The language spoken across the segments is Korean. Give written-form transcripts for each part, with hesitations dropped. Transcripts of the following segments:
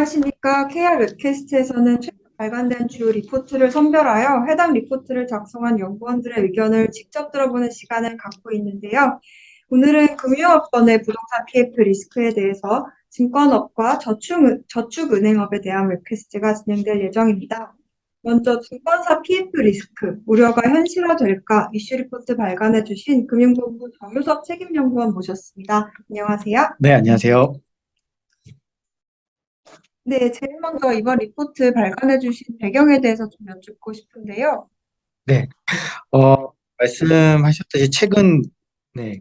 안녕하십니까. KR 웹캐스트에서는 최근 발간된 주요 리포트를 선별하여 해당 리포트를 작성한 연구원들의 의견을 직접 들어보는 시간을 갖고 있는데요. 오늘은 금융업권의 부동산 PF 리스크에 대해서 증권업과 저축은행업에 대한 웹캐스트가 진행될 예정입니다. 먼저 증권사 PF 리스크, 우려가 현실화될까 이슈 리포트 발간해 주신 금융본부 정유섭 책임연구원 모셨습니다. 안녕하세요. 네, 안녕하세요. 네, 제일 먼저 이번 리포트 발간해 주신 배경에 대해서 좀 여쭙고 싶은데요. 네, 말씀하셨듯이 네,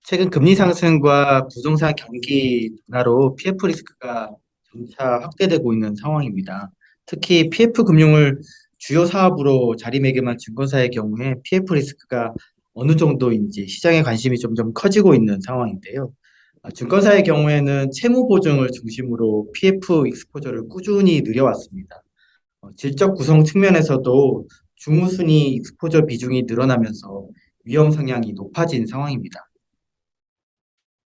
최근 금리 상승과 부동산 경기 둔화로 PF 리스크가 점차 확대되고 있는 상황입니다. 특히 PF 금융을 주요 사업으로 자리매김한 증권사의 경우에 PF 리스크가 어느 정도인지 시장의 관심이 점점 커지고 있는 상황인데요. 증권사의 경우에는 채무 보증을 중심으로 PF 익스포저를 꾸준히 늘려왔습니다. 질적 구성 측면에서도 중우순위 익스포저 비중이 늘어나면서 위험 성향이 높아진 상황입니다.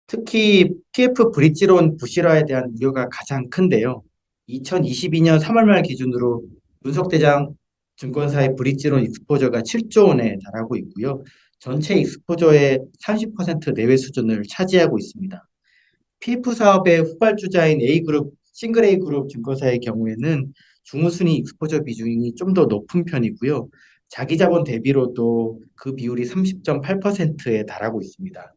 특히 PF 브릿지론 부실화에 대한 우려가 가장 큰데요. 2022년 3월 말 기준으로 문석대장 증권사의 브릿지론 익스포저가 7조 원에 달하고 있고요. 전체 익스포저의 30% 내외 수준을 차지하고 있습니다. PF 사업의 후발주자인 A그룹, 싱글 A그룹 증권사의 경우에는 중우순위 익스포저 비중이 좀 더 높은 편이고요. 자기 자본 대비로도 그 비율이 30.8%에 달하고 있습니다.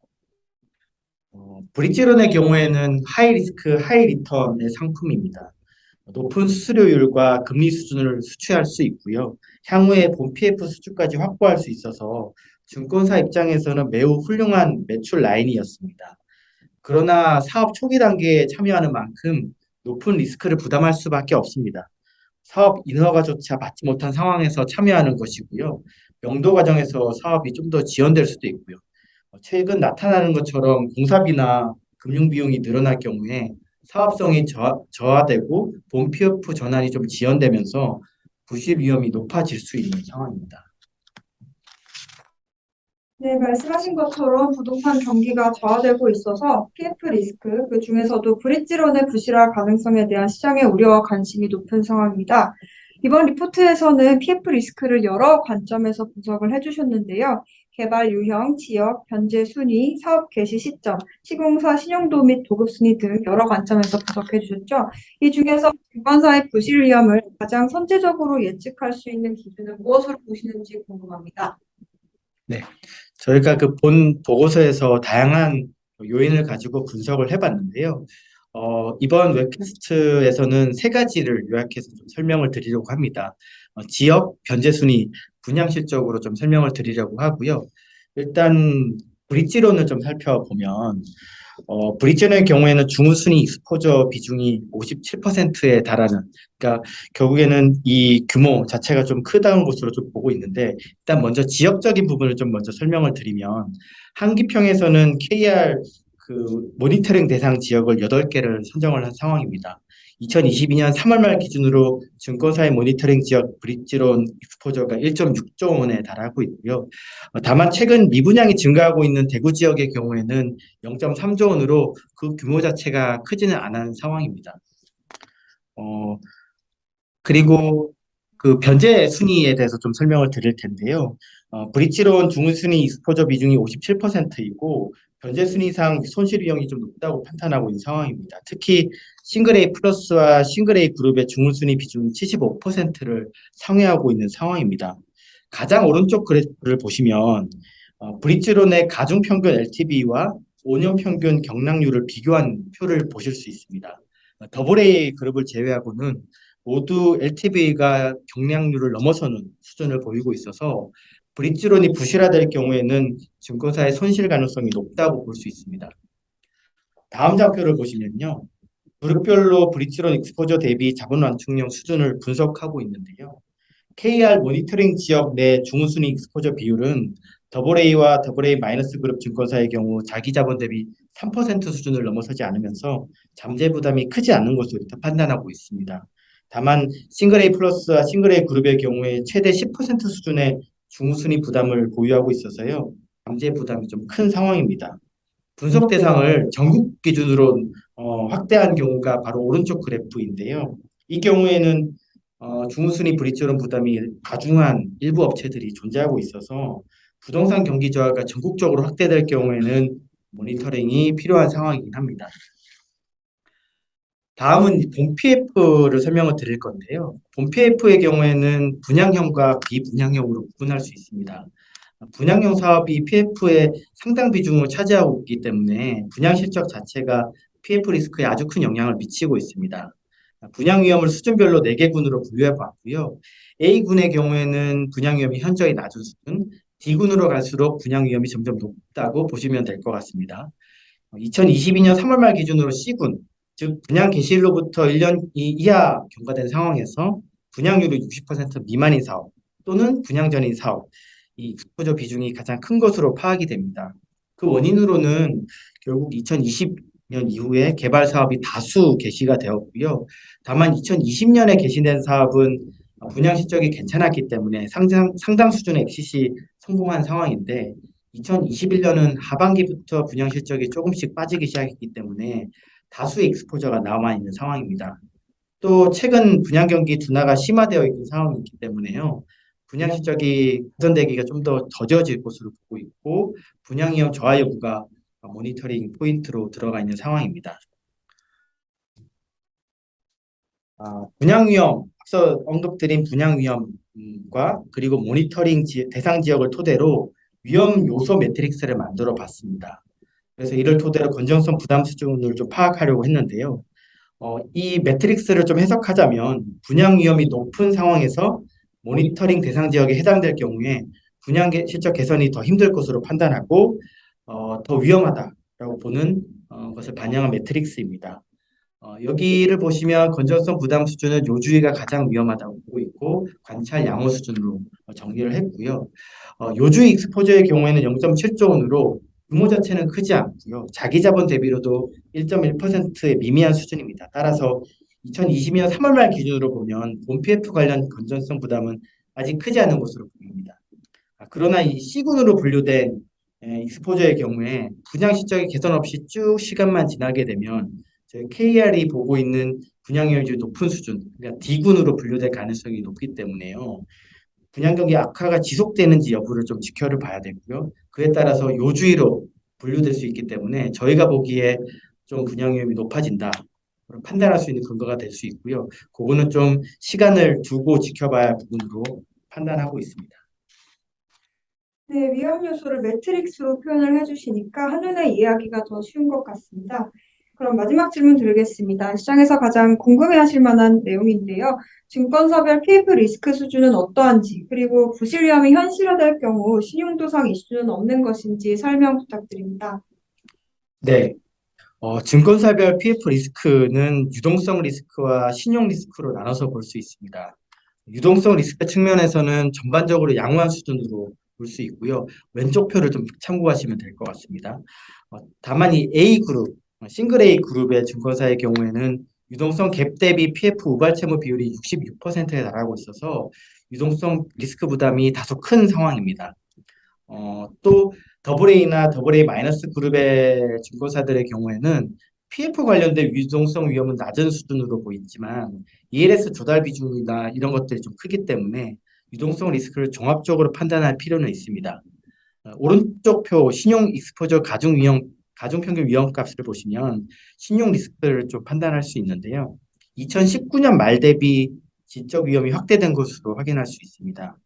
브릿지론의 경우에는 하이 리스크, 하이 리턴의 상품입니다. 높은 수수료율과 금리 수준을 수취할 수 있고요. 향후에 본 PF 수준까지 확보할 수 있어서 증권사 입장에서는 매우 훌륭한 매출 라인이었습니다. 그러나 사업 초기 단계에 참여하는 만큼 높은 리스크를 부담할 수밖에 없습니다. 사업 인허가조차 받지 못한 상황에서 참여하는 것이고요. 명도 과정에서 사업이 좀 더 지연될 수도 있고요. 최근 나타나는 것처럼 공사비나 금융비용이 늘어날 경우에 사업성이 저하되고 본 PF 전환이 좀 지연되면서 부실 위험이 높아질 수 있는 상황입니다. 네, 말씀하신 것처럼 부동산 경기가 저하되고 있어서 PF 리스크, 그 중에서도 브릿지론의 부실화 가능성에 대한 시장의 우려와 관심이 높은 상황입니다. 이번 리포트에서는 PF 리스크를 여러 관점에서 분석을 해주셨는데요. 개발 유형, 지역, 변제 순위, 사업 개시 시점, 시공사 신용도 및 도급 순위 등 여러 관점에서 분석해 주셨죠. 이 중에서 증권사의 부실 위험을 가장 선제적으로 예측할 수 있는 기준은 무엇으로 보시는지 궁금합니다. 네, 저희가 그 본 보고서에서 다양한 요인을 가지고 분석을 해봤는데요. 이번 웹캐스트에서는 세 가지를 요약해서 좀 설명을 드리려고 합니다. 지역, 변제 순위, 분양 실적으로 좀 설명을 드리려고 하고요. 일단 브릿지론을 좀 살펴보면 브릿지론의 경우에는 중우순위 익스포저 비중이 57%에 달하는, 그러니까 결국에는 이 규모 자체가 좀 크다는 것으로 좀 보고 있는데, 일단 먼저 지역적인 부분을 좀 먼저 설명을 드리면, 한기평에서는 KR 그 모니터링 대상 지역을 8개를 선정을 한 상황입니다. 2022년 3월 말 기준으로 증권사의 모니터링 지역 브릿지론 익스포저가 1.6조 원에 달하고 있고요. 다만 최근 미분양이 증가하고 있는 대구 지역의 경우에는 0.3조 원으로 그 규모 자체가 크지는 않은 상황입니다. 어, 그리고 그 변제 순위에 대해서 좀 설명을 드릴 텐데요. 브릿지론 중순위 익스포저 비중이 57%이고 변제 순위상 손실 위험이 좀 높다고 판단하고 있는 상황입니다. 특히 싱글 A 플러스와 싱글 A 그룹의 중순위 비중이 75%를 상회하고 있는 상황입니다. 가장 오른쪽 그래프를 보시면 브릿지론의 가중평균 LTV와 5년 평균 경락률을 비교한 표를 보실 수 있습니다. 더블 A 그룹을 제외하고는 모두 LTV가 경량률을 넘어서는 수준을 보이고 있어서 브릿지론이 부실화될 경우에는 증권사의 손실 가능성이 높다고 볼 수 있습니다. 다음 장표를 보시면요. 그룹별로 브릿지론 익스포저 대비 자본 완충형 수준을 분석하고 있는데요. KR 모니터링 지역 내 중순위 익스포저 비율은 AA 와 AA 마이너스 그룹 증권사의 경우 자기 자본 대비 3% 수준을 넘어서지 않으면서 잠재 부담이 크지 않은 것으로 판단하고 있습니다. 다만 싱글 A 플러스와 싱글 A 그룹의 경우에 최대 10% 수준의 중순위 부담을 보유하고 있어서요. 잠재 부담이 좀 큰 상황입니다. 분석 대상을 전국 기준으로 확대한 경우가 바로 오른쪽 그래프인데요. 이 경우에는 중후순위 브릿지론 부담이 가중한 일부 업체들이 존재하고 있어서 부동산 경기 저하가 전국적으로 확대될 경우에는 모니터링이 필요한 상황이긴 합니다. 다음은 본 PF를 설명을 드릴 건데요. 본 PF의 경우에는 분양형과 비분양형으로 구분할 수 있습니다. 분양형 사업이 PF의 상당 비중을 차지하고 있기 때문에 분양 실적 자체가 PF 리스크에 아주 큰 영향을 미치고 있습니다. 분양 위험을 수준별로 4개 군으로 분류해 봤고요. A군의 경우에는 분양 위험이 현저히 낮은 수준, D군으로 갈수록 분양 위험이 점점 높다고 보시면 될 것 같습니다. 2022년 3월 말 기준으로 C군, 즉 분양 개시일로부터 1년 이하 경과된 상황에서 분양률이 60% 미만인 사업 또는 분양 전인 사업, 이 익스포저 비중이 가장 큰 것으로 파악이 됩니다. 그 원인으로는 결국 2020년 이후에 개발 사업이 다수 개시가 되었고요. 다만 2020년에 개시된 사업은 분양 실적이 괜찮았기 때문에 상당 수준의 엑시시 성공한 상황인데 2021년은 하반기부터 분양 실적이 조금씩 빠지기 시작했기 때문에 다수의 익스포저가 남아 있는 상황입니다. 또 최근 분양 경기 둔화가 심화되어 있는 상황이기 때문에요. 분양 실적이 개선되기가 좀 더 더뎌질 것으로 보고 있고 분양 위험 저하 여부가 모니터링 포인트로 들어가 있는 상황입니다. 분양 위험, 앞서 언급드린 분양 위험과 그리고 모니터링 대상 지역을 토대로 위험 요소 매트릭스를 만들어 봤습니다. 그래서 이를 토대로 건전성 부담 수준을 좀 파악하려고 했는데요. 이 매트릭스를 좀 해석하자면 분양 위험이 높은 상황에서 모니터링 대상 지역에 해당될 경우에 분양 실적 개선이 더 힘들 것으로 판단하고 더 위험하다라고 보는 것을 반영한 매트릭스입니다. 여기를 보시면 건전성 부담 수준은 요주위가 가장 위험하다고 보고 있고 관찰 양호 수준으로 정리를 했고요. 요주위 익스포저의 경우에는 0.7조 원으로 규모 자체는 크지 않고요. 자기 자본 대비로도 1.1%의 미미한 수준입니다. 따라서 2020년 3월 말 기준으로 보면 본 PF 관련 건전성 부담은 아직 크지 않은 것으로 보입니다. 그러나 이 C군으로 분류된 익스포저의 경우에 분양 실적이 개선 없이 쭉 시간만 지나게 되면 저희 KR이 보고 있는 분양 효율이 높은 수준, 그러니까 D군으로 분류될 가능성이 높기 때문에요. 분양 경기 악화가 지속되는지 여부를 좀 지켜를 봐야 되고요. 그에 따라서 요주의로 분류될 수 있기 때문에 저희가 보기에 좀 분양 위험이 높아진다. 판단할 수 있는 근거가 될 수 있고요. 그거는 좀 시간을 두고 지켜봐야 할 부분으로 판단하고 있습니다. 네, 위험 요소를 매트릭스로 표현을 해주시니까 한눈에 이해하기가 더 쉬운 것 같습니다. 그럼 마지막 질문 드리겠습니다. 시장에서 가장 궁금해하실 만한 내용인데요. 증권사별 PF 리스크 수준은 어떠한지, 그리고 부실 위험이 현실화될 경우 신용도상 이슈는 없는 것인지 설명 부탁드립니다. 네, 증권사별 PF 리스크는 유동성 리스크와 신용 리스크로 나눠서 볼 수 있습니다. 유동성 리스크 측면에서는 전반적으로 양호한 수준으로 볼 수 있고요. 왼쪽 표를 좀 참고하시면 될 것 같습니다. 다만 이 A 그룹, 싱글 A 그룹의 증권사의 경우에는 유동성 갭 대비 PF 우발 채무 비율이 66%에 달하고 있어서 유동성 리스크 부담이 다소 큰 상황입니다. 또 더블 A나 더블 A 마이너스 그룹의 증권사들의 경우에는 PF 관련된 유동성 위험은 낮은 수준으로 보이지만 ELS 조달 비중이나 이런 것들이 좀 크기 때문에 유동성 리스크를 종합적으로 판단할 필요는 있습니다. 오른쪽 표 신용 익스포저 가중 평균 위험값을 보시면 신용 리스크를 좀 판단할 수 있는데요. 2019년 말 대비 지적 위험이 확대된 것으로 확인할 수 있습니다.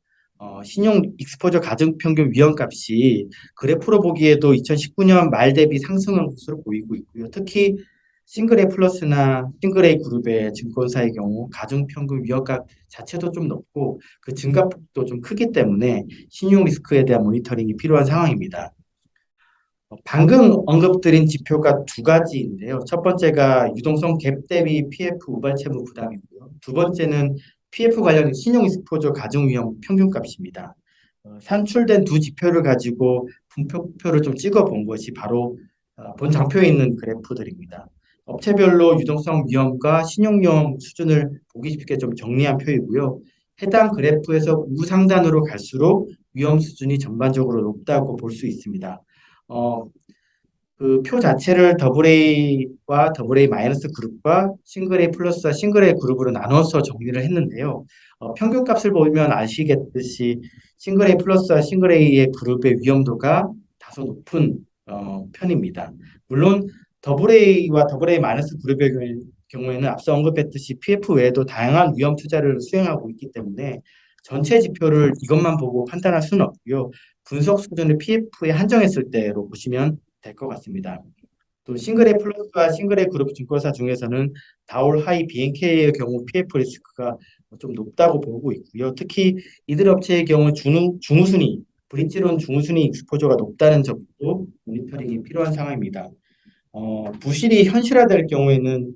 신용 익스포저 가중평균 위험값이 그래프로 보기에도 2019년 말 대비 상승한 것으로 보이고 있고요. 특히 싱글 A 플러스나 싱글 A 그룹의 증권사의 경우 가중평균 위험값 자체도 좀 높고 그 증가폭도 좀 크기 때문에 신용 리스크에 대한 모니터링이 필요한 상황입니다. 방금 언급드린 지표가 두 가지인데요. 첫 번째가 유동성 갭 대비 PF 우발 채무 부담이고요. 두 번째는 PF 관련 신용 익스포저 가중 위험 평균값입니다. 산출된 두 지표를 가지고 분포표를 좀 찍어 본 것이 바로 본 장표에 있는 그래프들입니다. 업체별로 유동성 위험과 신용 위험 수준을 보기 쉽게 좀 정리한 표이고요. 해당 그래프에서 우상단으로 갈수록 위험 수준이 전반적으로 높다고 볼 수 있습니다. 어, 그 표 자체를 더블 A와 더블 A 마이너스 그룹과 싱글 A 플러스와 싱글 A 그룹으로 나눠서 정리를 했는데요. 평균값을 보면 아시겠듯이 싱글 A 플러스와 싱글 A의 그룹의 위험도가 다소 높은 편입니다. 물론 더블 A와 더블 A 마이너스 그룹의 경우에는 앞서 언급했듯이 PF 외에도 다양한 위험 투자를 수행하고 있기 때문에 전체 지표를 이것만 보고 판단할 수는 없고요. 분석 수준을 PF에 한정했을 때로 보시면 될 것 같습니다. 또 싱글 A 플러스와 싱글 A 그룹 증권사 중에서는 다올 하이 BNK의 경우 PF 리스크가 좀 높다고 보고 있고요. 특히 이들 업체의 경우 중우순위, 브릿지론 중우순위 익스포저가 높다는 점도 모니터링이 필요한 상황입니다. 부실이 현실화될 경우에는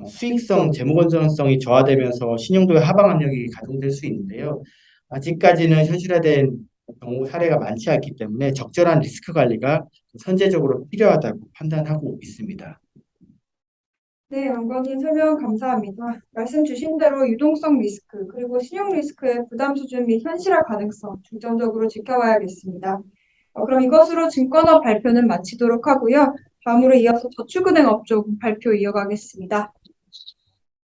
수익성, 재무 건전성이 저하되면서 신용도의 하방 압력이 가중될 수 있는데요. 아직까지는 현실화된 경우 사례가 많지 않기 때문에 적절한 리스크 관리가 선제적으로 필요하다고 판단하고 있습니다. 네, 원장님 설명 감사합니다. 말씀 주신 대로 유동성 리스크, 그리고 신용 리스크의 부담 수준 및 현실화 가능성 중점적으로 지켜봐야겠습니다. 그럼 이것으로 증권업 발표는 마치도록 하고요. 다음으로 이어서 저축은행 업종 발표 이어가겠습니다.